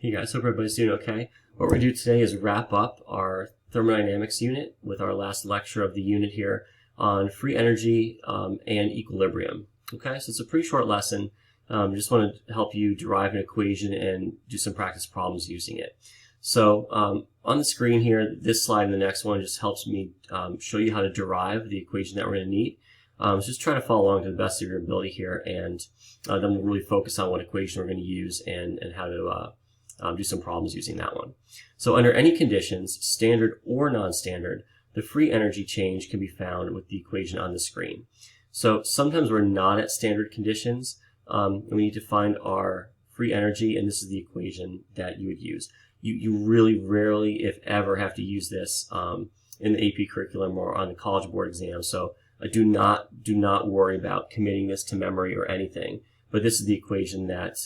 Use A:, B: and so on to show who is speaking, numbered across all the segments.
A: Hey guys, hope everybody's doing okay. What we're going to do today is wrap up our thermodynamics unit with our last lecture of the unit here on free energy and equilibrium. Okay, so it's a pretty short lesson. Just want to help you derive an equation and do some practice problems using it. So on the screen here, this slide and the next one just helps me show you how to derive the equation that we're going to need. So just try to follow along to the best of your ability here, and then we'll really focus on what equation we're going to use and how to do some problems using that one. So under any conditions, standard or non-standard, the free energy change can be found with the equation on the screen. So sometimes we're not at standard conditions, and we need to find our free energy, and this is the equation that you would use. You really rarely, if ever, have to use this in the AP curriculum or on the College Board exam. So do not worry about committing this to memory or anything. But this is the equation that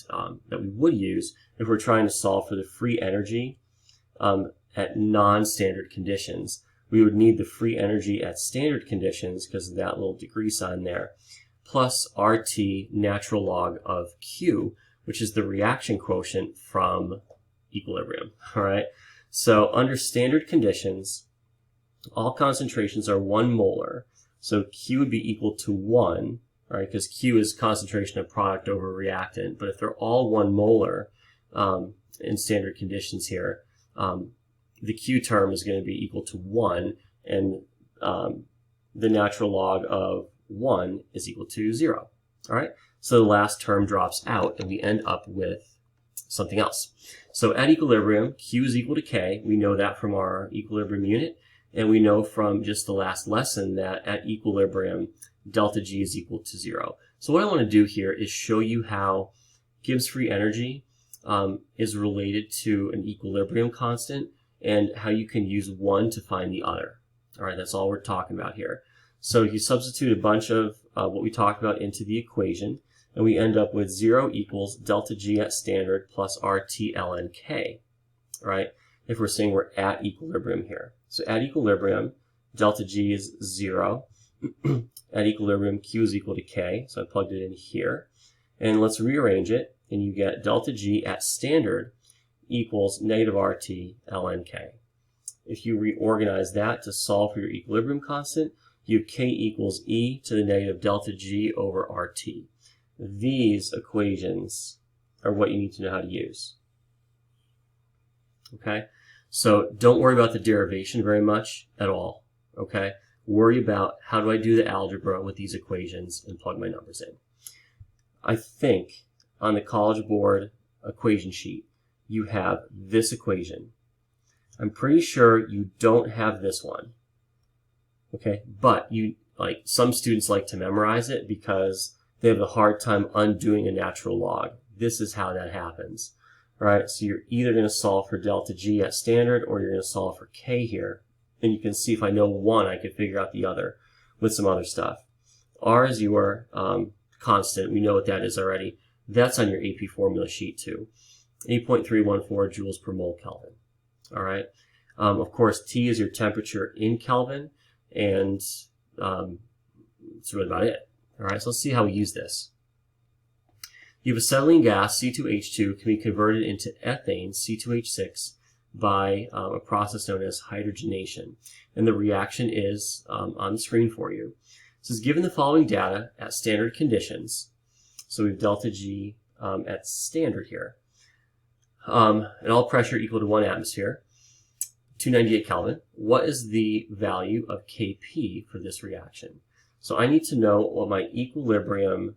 A: that we would use if we're trying to solve for the free energy at non-standard conditions. We would need the free energy at standard conditions because of that little degree sign there, plus RT natural log of Q, which is the reaction quotient from equilibrium. All right. So under standard conditions, all concentrations are 1 molar. So Q would be equal to 1. Right, because Q is concentration of product over reactant. But if they're all 1 molar in standard conditions here, the Q term is going to be equal to 1, and the natural log of 1 is equal to 0. All right, so the last term drops out, and we end up with something else. So at equilibrium, Q is equal to K. We know that from our equilibrium unit, and we know from just the last lesson that at equilibrium, delta G is equal to 0. So what I want to do here is show you how Gibbs free energy is related to an equilibrium constant and how you can use one to find the other. All right, that's all we're talking about here. So you substitute a bunch of what we talked about into the equation, and we end up with 0 equals delta G at standard plus RT ln K, right? If we're saying we're at equilibrium here. So at equilibrium, delta G is 0. At equilibrium, Q is equal to K, so I plugged it in here. And let's rearrange it, and you get delta G at standard equals negative RT ln K. If you reorganize that to solve for your equilibrium constant, you have K equals E to the negative delta G over RT. These equations are what you need to know how to use. Okay? So don't worry about the derivation very much at all. Okay? Worry about how do I do the algebra with these equations and plug my numbers in. I think on the College Board equation sheet, you have this equation. I'm pretty sure you don't have this one. Okay, but some students like to memorize it because they have a hard time undoing a natural log. This is how that happens. All right, so you're either going to solve for delta G at standard or you're going to solve for K here. And you can see if I know one, I could figure out the other with some other stuff. R is your constant. We know what that is already. That's on your AP formula sheet too. 8.314 joules per mole Kelvin. All right. Of course, T is your temperature in Kelvin, and that's really about it. All right. So let's see how we use this. You have acetylene gas, C2H2, can be converted into ethane, C2H6, by a process known as hydrogenation. And the reaction is on the screen for you. It says, given the following data at standard conditions, so we have delta G at standard here, and all pressure equal to 1 atmosphere, 298 Kelvin, what is the value of Kp for this reaction? So I need to know what my equilibrium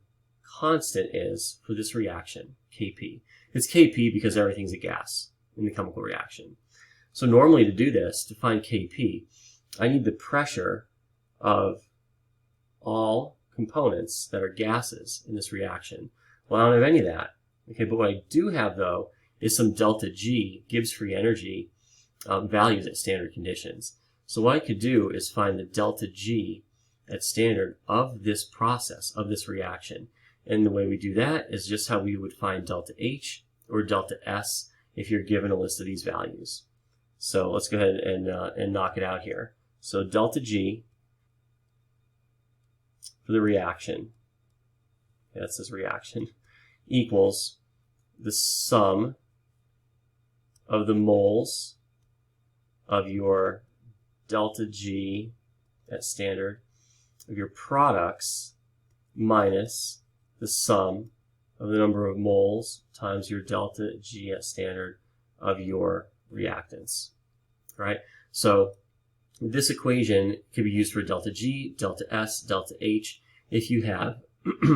A: constant is for this reaction, Kp. It's Kp because everything's a gas in the chemical reaction. So normally to do this, to find Kp, I need the pressure of all components that are gases in this reaction. Well, I don't have any of that. Okay, but what I do have, though, is some delta G, Gibbs free energy, values at standard conditions. So what I could do is find the delta G at standard of this process, of this reaction. And the way we do that is just how we would find delta H or delta S if you're given a list of these values. So let's go ahead and knock it out here. So delta G for the reaction, that says reaction, equals the sum of the moles of your delta G at standard of your products minus the sum of the number of moles times your delta G at standard of your reactants, right? So this equation can be used for delta G, delta S, delta H. If you have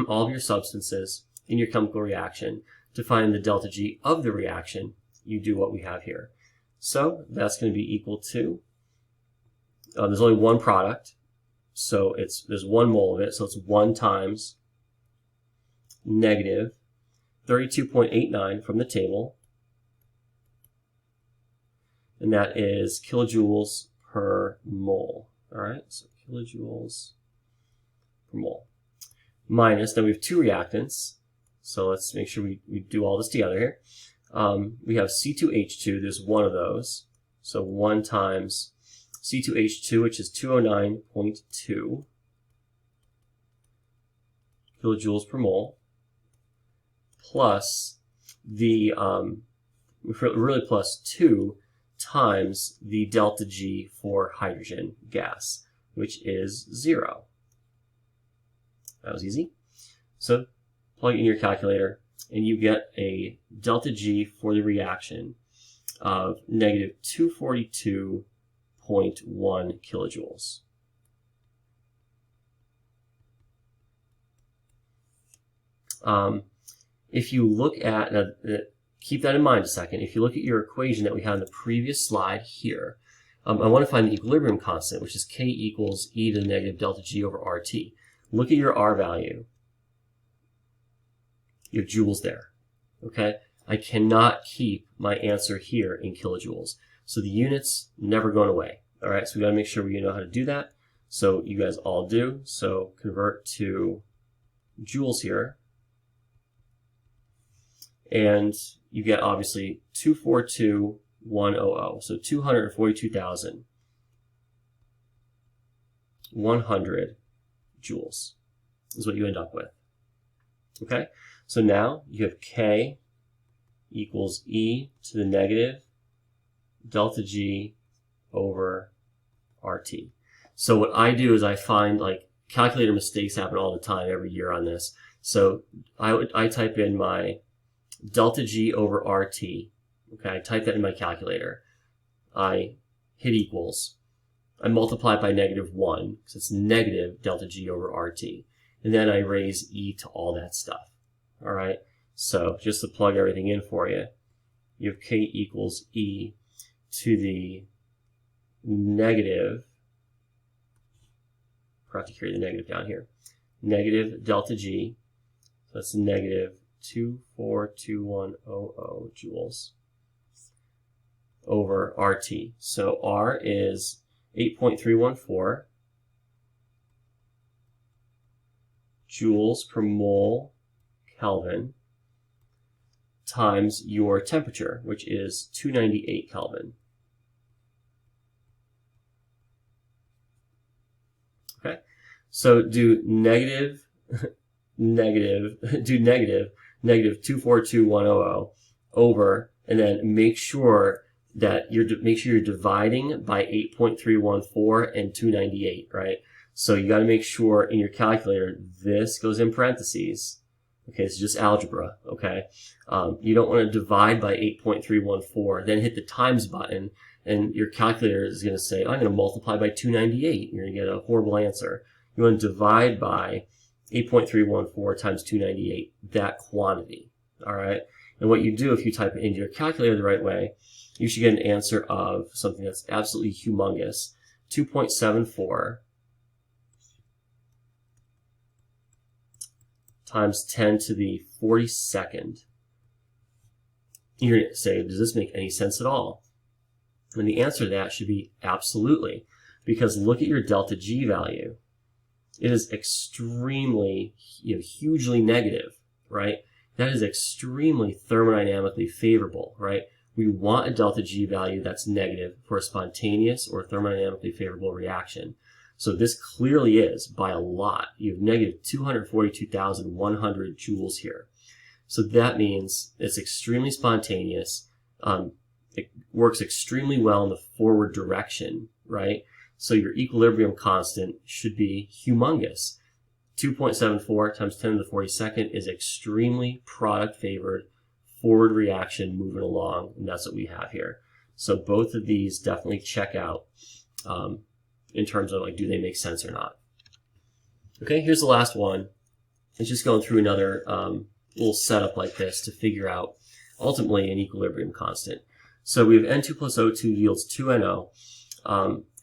A: all of your substances in your chemical reaction, to find the delta G of the reaction, you do what we have here. So that's going to be equal to, there's only one product, so there's 1 mole of it, so it's 1 times negative 32.89 from the table, and that is kilojoules per mole. All right, so kilojoules per mole. Minus, then we have 2 reactants, so let's make sure we do all this together here. We have C2H2, there's 1 of those, so 1 times C2H2, which is 209.2 kilojoules per mole, plus the, really plus 2 times the delta G for hydrogen gas, which is 0. That was easy. So plug it in your calculator, and you get a delta G for the reaction of negative 242.1 kilojoules. If you look at, now, keep that in mind a second, if you look at your equation that we had in the previous slide here, I want to find the equilibrium constant, which is K equals e to the negative delta G over RT. Look at your R value. You have joules there, okay? I cannot keep my answer here in kilojoules. So the unit's never going away, all right? So we got to make sure we know how to do that. So you guys all do. So convert to joules here. And you get, obviously, 242,100. So 242,100 joules is what you end up with, okay? So now you have K equals e to the negative delta G over RT. So what I do is I find, like, calculator mistakes happen all the time every year on this. So I type in my delta G over RT. Okay, I type that in my calculator. I hit equals. I multiply it by -1 because it's negative delta G over RT. And then I raise e to all that stuff. All right, so just to plug everything in for you, you have K equals e to the negative, forgot to carry the negative down here, negative delta G, so that's negative 242,100 joules over RT. So R is 8.314 joules per mole Kelvin times your temperature, which is 298 Kelvin. Okay, so do negative 242,100 over, and then make sure that you're dividing by 8.314 and 298, right? So you got to make sure in your calculator this goes in parentheses. Okay, it's just algebra. Okay, you don't want to divide by 8.314, then hit the times button, and your calculator is going to say, I'm going to multiply by 298. You're going to get a horrible answer. You want to divide by 8.314 times 298, that quantity, all right? And what you do if you type it into your calculator the right way, you should get an answer of something that's absolutely humongous, 2.74 times 10 to the 42nd. You're going to say, does this make any sense at all? And the answer to that should be absolutely, because look at your delta G value. It is extremely, hugely negative, right? That is extremely thermodynamically favorable, right? We want a delta G value that's negative for a spontaneous or thermodynamically favorable reaction. So this clearly is by a lot. You have negative 242,100 joules here. So that means it's extremely spontaneous. it works extremely well in the forward direction, right? So your equilibrium constant should be humongous. 2.74 times 10 to the 42nd is extremely product favored, forward reaction moving along, and that's what we have here. So both of these definitely check out in terms of like, do they make sense or not? Okay, here's the last one. It's just going through another little setup like this to figure out ultimately an equilibrium constant. So we have N2 plus O2 yields 2NO.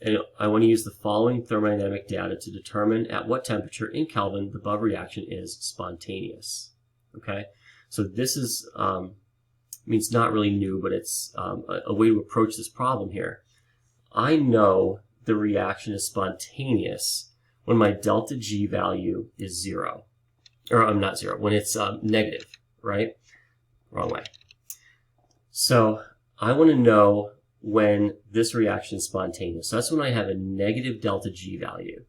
A: And I want to use the following thermodynamic data to determine at what temperature in Kelvin the above reaction is spontaneous. Okay, so this is means not really new, but it's a way to approach this problem here. I know the reaction is spontaneous when my delta G value is 0. Or I'm not 0, when it's negative, right? Wrong way. So I want to know when this reaction is spontaneous. So that's when I have a negative delta G value.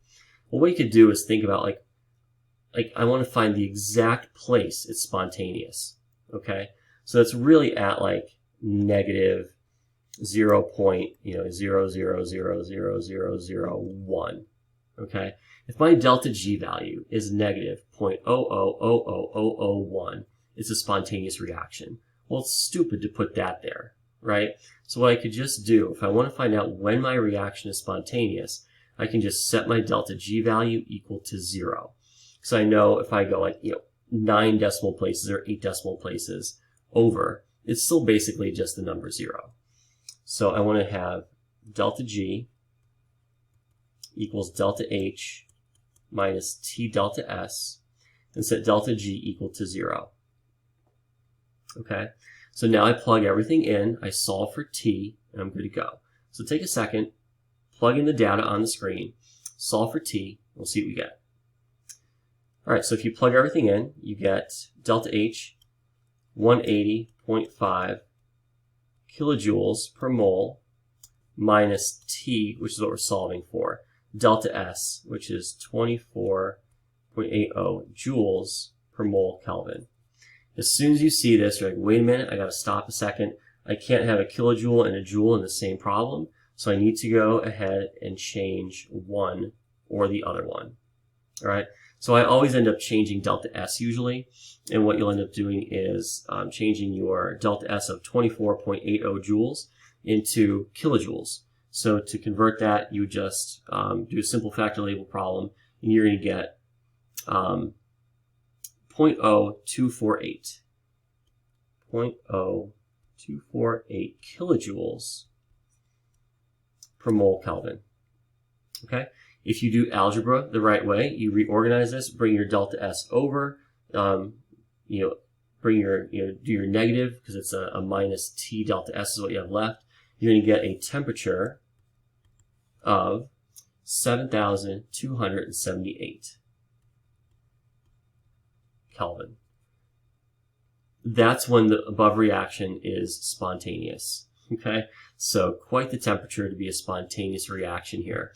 A: Well, what you could do is think about like I want to find the exact place it's spontaneous. Okay, so it's really at like negative 0.0000001. Okay, if my delta G value is negative 0.0000001, it's a spontaneous reaction. Well, it's stupid to put that there, right? So what I could just do, if I want to find out when my reaction is spontaneous, I can just set my delta G value equal to 0. So I know if I go like, 9 decimal places or 8 decimal places over, it's still basically just the number 0. So I want to have delta G equals delta H minus T delta S and set delta G equal to 0. Okay, so now I plug everything in, I solve for T, and I'm good to go. So take a second, plug in the data on the screen, solve for T, we'll see what we get. All right, so if you plug everything in, you get delta H 180.5 kilojoules per mole minus T, which is what we're solving for, delta S, which is 24.80 joules per mole Kelvin. As soon as you see this, you're like, wait a minute, I got to stop a second. I can't have a kilojoule and a joule in the same problem, so I need to go ahead and change one or the other one. All right, so I always end up changing delta S usually, and what you'll end up doing is changing your delta S of 24.80 joules into kilojoules. So to convert that, you just do a simple factor label problem, and you're going to get 0.0248. 0.0248 kilojoules per mole Kelvin. Okay? If you do algebra the right way, you reorganize this, bring your delta S over, bring your, do your negative, because it's a minus T delta S is what you have left. You're going to get a temperature of 7,278 Kelvin. That's when the above reaction is spontaneous. Okay, so quite the temperature to be a spontaneous reaction here.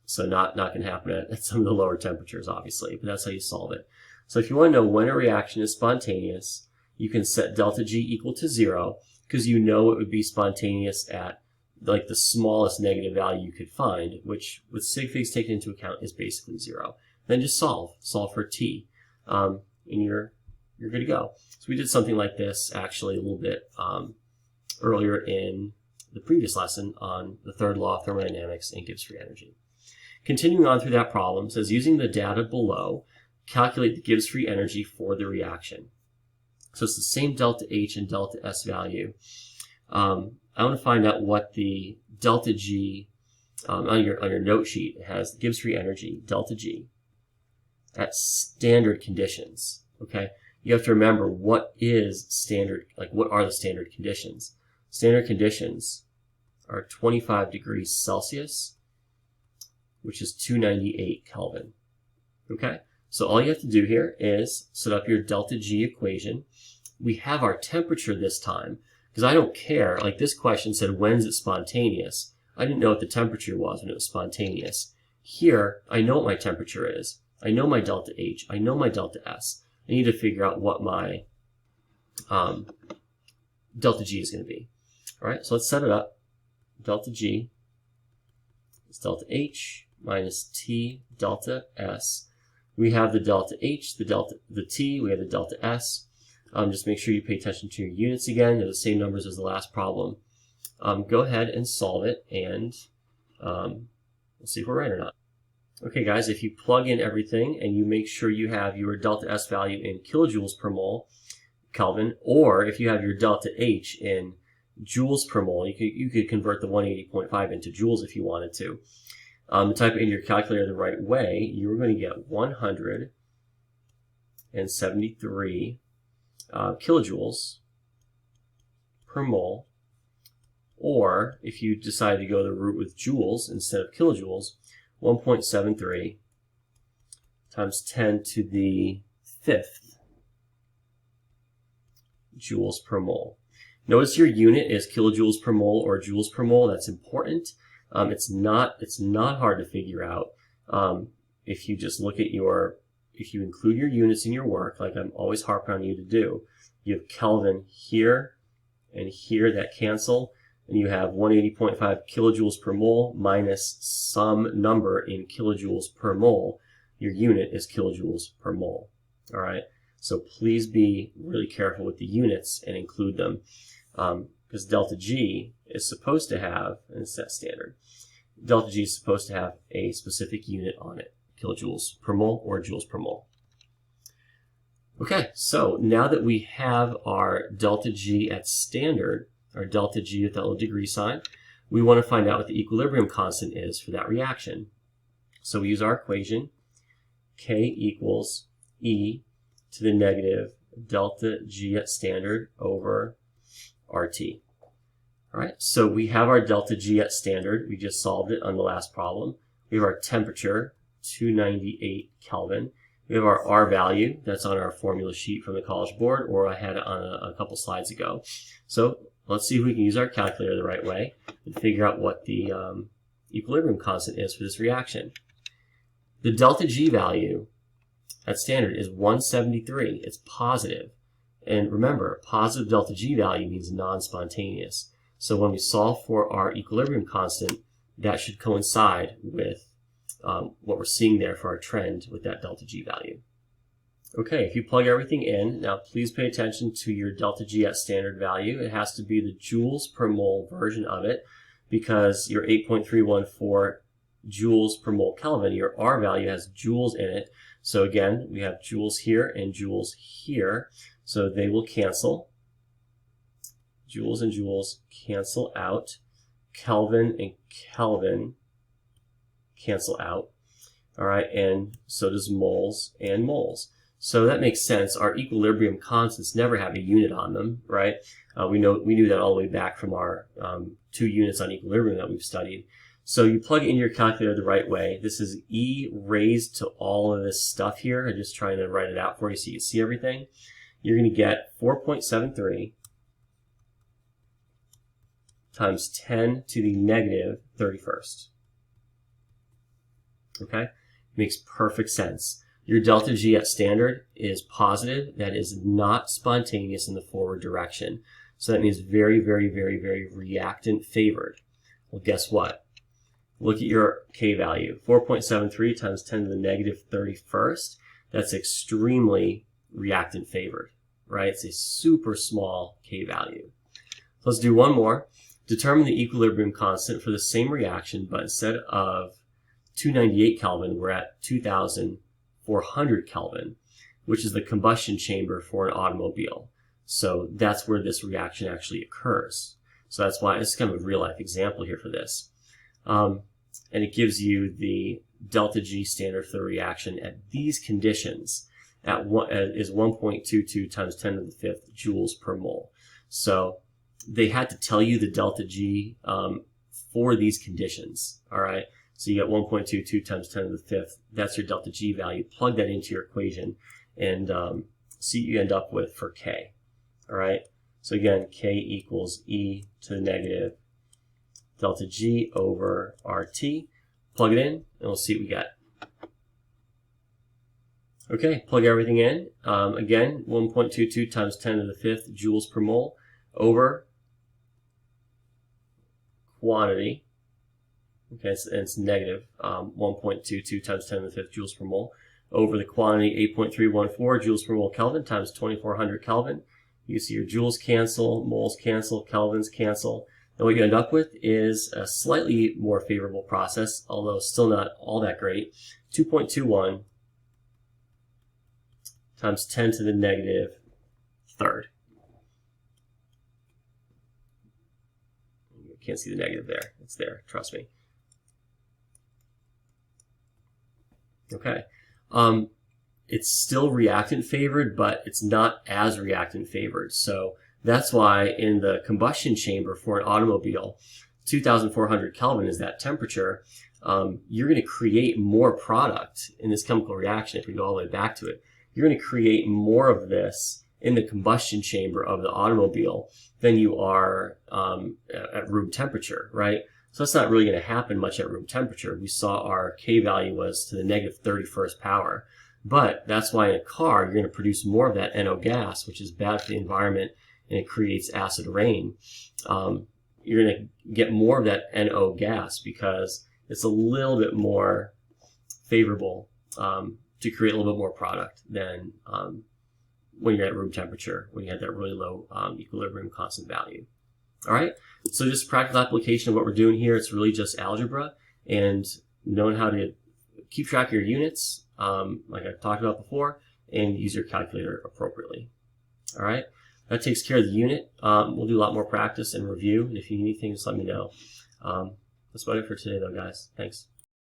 A: So not going to happen at some of the lower temperatures, obviously, but that's how you solve it. So if you want to know when a reaction is spontaneous, you can set delta G equal to 0, because you know it would be spontaneous at like the smallest negative value you could find, which with sig figs taken into account is basically 0. Then just solve for T, and you're good to go. So we did something like this actually a little bit earlier in the previous lesson on the third law of thermodynamics and Gibbs free energy. Continuing on through that problem, it says using the data below, calculate the Gibbs free energy for the reaction. So it's the same delta H and delta S value. I want to find out what the delta G on your note sheet. It has the Gibbs free energy delta G at standard conditions. Okay, you have to remember what is standard. Like, what are the standard conditions? Standard conditions are 25 degrees Celsius, which is 298 Kelvin. Okay, so all you have to do here is set up your delta G equation. We have our temperature this time, because I don't care. Like, this question said, when's it spontaneous? I didn't know what the temperature was when it was spontaneous. Here, I know what my temperature is. I know my delta H. I know my delta S. I need to figure out what my delta G is going to be. All right, so let's set it up. Delta G is delta H minus T delta S. We have the delta H, the T, we have the delta S. Just make sure you pay attention to your units again. They're the same numbers as the last problem. Go ahead and solve it, and we'll see if we're right or not. Okay, guys, if you plug in everything and you make sure you have your delta S value in kilojoules per mole Kelvin, or if you have your delta H in joules per mole, you could convert the 180.5 into joules if you wanted to. Type it in your calculator the right way, you're going to get 173 kilojoules per mole, or if you decide to go the route with joules instead of kilojoules, 1.73 times 10 to the 5th joules per mole. Notice your unit is kilojoules per mole or joules per mole. That's important. It's not hard to figure out. If you just look at if you include your units in your work, like I'm always harping on you to do, you have Kelvin here and here that cancel, and you have 180.5 kilojoules per mole minus some number in kilojoules per mole. Your unit is kilojoules per mole. All right. So please be really careful with the units and include them, because delta G is supposed to have, and it's that standard, delta G is supposed to have a specific unit on it, kilojoules per mole or joules per mole. Okay, so now that we have our delta G at standard, our delta G with that little degree sign, we want to find out what the equilibrium constant is for that reaction. So we use our equation, K equals E to the negative delta G at standard over RT. All right, so we have our delta G at standard. We just solved it on the last problem. We have our temperature, 298 Kelvin. We have our R value. That's on our formula sheet from the College Board, or I had it on a couple slides ago. So let's see if we can use our calculator the right way and figure out what the equilibrium constant is for this reaction. The delta G value at standard is 173. It's positive. And remember, positive delta G value means non-spontaneous. So when we solve for our equilibrium constant, that should coincide with what we're seeing there for our trend with that delta G value. Okay, if you plug everything in, now please pay attention to your delta G at standard value. It has to be the joules per mole version of it, because your 8.314 joules per mole Kelvin, your R value has joules in it. So again, we have joules here and joules here. So they will cancel. Joules and joules cancel out. Kelvin and Kelvin cancel out. All right, and so does moles and moles. So that makes sense. Our equilibrium constants never have a unit on them, right? We knew that all the way back from our 2 units on equilibrium that we've studied. So you plug it in your calculator the right way. This is E raised to all of this stuff here. I'm just trying to write it out for you so you can see everything. You're going to get 4.73 times 10 to the negative 31st. Okay? Makes perfect sense. Your delta G at standard is positive. That is not spontaneous in the forward direction. So that means very, very, very, very reactant favored. Well, guess what? Look at your K value. 4.73 times 10 to the negative 31st. That's extremely reactant favored, right? It's a super small K value. So let's do one more. Determine the equilibrium constant for the same reaction, but instead of 298 Kelvin, we're at 2,400 Kelvin, which is the combustion chamber for an automobile. So that's where this reaction actually occurs. So that's why this is kind of a real-life example here for this. And it gives you the delta G standard for the reaction at these conditions is 1.22 times 10 to the 5th joules per mole. So they had to tell you the delta G for these conditions, all right? So you get 1.22 times 10 to the 5th. That's your delta G value. Plug that into your equation and see what you end up with for K, all right? So again, K equals E to the negative delta G over RT. Plug it in, and we'll see what we get. Okay, plug everything in. Again, 1.22 times 10 to the 5th joules per mole. over quantity. Okay, it's negative 1.22 times 10 to the fifth joules per mole over the quantity 8.314 joules per mole Kelvin times 2400 Kelvin. You see your joules cancel, moles cancel, kelvins cancel. And what you end up with is a slightly more favorable process, although still not all that great. 2.21 times 10 to the negative third. You can't see the negative there. It's there, trust me. Okay. It's still reactant favored, but it's not as reactant favored. So that's why in the combustion chamber for an automobile, 2,400 Kelvin is that temperature. You're going to create more product in this chemical reaction if we go all the way back to it. You're going to create more of this in the combustion chamber of the automobile than you are at room temperature, right? So that's not really going to happen much at room temperature. We saw our K value was to the negative 31st power. But that's why in a car, you're going to produce more of that NO gas, which is bad for the environment, and it creates acid rain. You're going to get more of that NO gas because it's a little bit more favorable to create a little bit more product than when you're at room temperature, when you have that really low equilibrium constant value. All right, so just a practical application of what we're doing here. It's really just algebra and knowing how to keep track of your units, like I talked about before, and use your calculator appropriately. All right, that takes care of the unit. We'll do a lot more practice and review, and if you need anything, just let me know. That's about it for today, though, guys. Thanks.